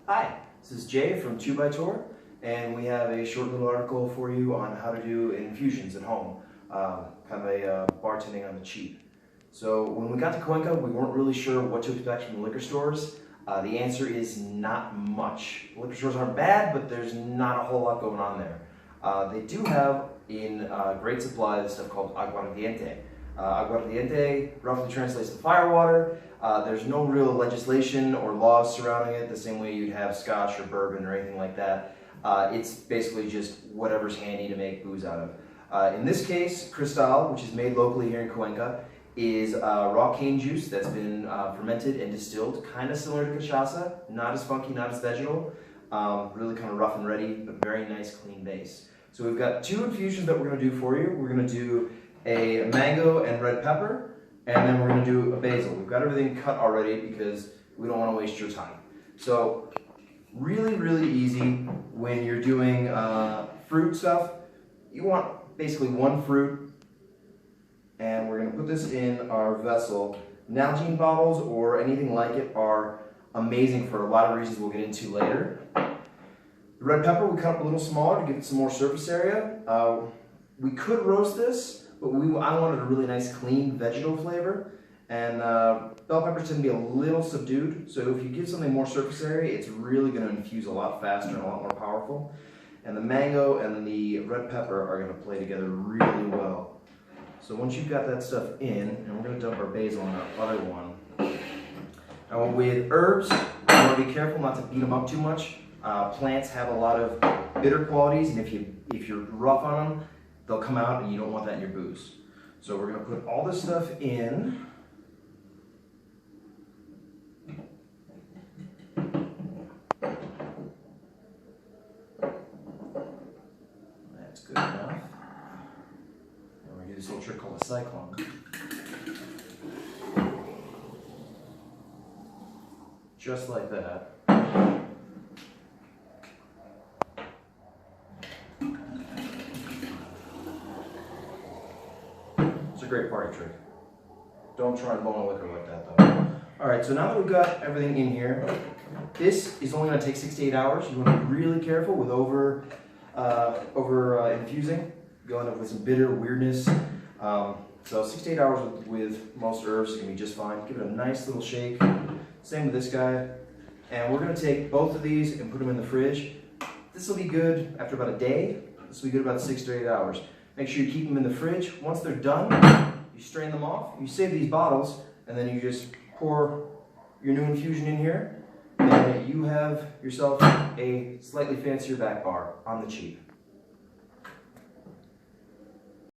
Hi, this is Jay from 2x2, and we have a short little article for you on how to do infusions at home, kind of a bartending on the cheap. So when we got to Cuenca, we weren't really sure what to expect from the liquor stores. The answer is not much. Liquor stores aren't bad, but there's not a whole lot going on there. They do have in great supply this stuff called aguardiente. Aguardiente roughly translates to firewater. There's no real legislation or laws surrounding it the same way you'd have scotch or bourbon or anything like that. It's basically just whatever's handy to make booze out of. In this case, Cristal, which is made locally here in Cuenca, is raw cane juice that's been fermented and distilled, kind of similar to cachaça, not as funky, not as vegetal, really kind of rough and ready, but very nice clean base. So we've got two infusions that we're going to do for you. We're going to do a mango and red pepper, and then we're going to do a basil. We've got everything cut already because we don't want to waste your time. So really, really easy when you're doing fruit stuff. You want basically one fruit, and we're going to put this in our vessel. Nalgene bottles or anything like it are amazing for a lot of reasons we'll get into later. The red pepper we cut up a little smaller to give it some more surface area. We could roast this, but I wanted a really nice clean vegetal flavor, and bell peppers tend to be a little subdued, so if you give something more surface area, it's really going to infuse a lot faster and a lot more powerful. And the mango and the red pepper are going to play together really well. So once you've got that stuff in, and we're going to dump our basil on our other one. Now with herbs, you want to be careful not to beat them up too much. Plants have a lot of bitter qualities, and if you're rough on them, they'll come out, and you don't want that in your booze. So we're going to put all this stuff in. That's good enough. And we're going to do this little trick called a cyclone. Just like that. It's a great party trick. Don't try and bone a liquor like that though. Alright, so now that we've got everything in here, this is only going to take 6 to 8 hours. You want to be really careful with over infusing. You'll end up with some bitter weirdness. So 6 to 8 hours with most herbs is going to be just fine. Give it a nice little shake. Same with this guy. And we're going to take both of these and put them in the fridge. This will be good after about a day. This will be good about 6 to 8 hours. Make sure you keep them in the fridge. Once they're done, you strain them off. You save these bottles, and then you just pour your new infusion in here, and you have yourself a slightly fancier back bar on the cheap.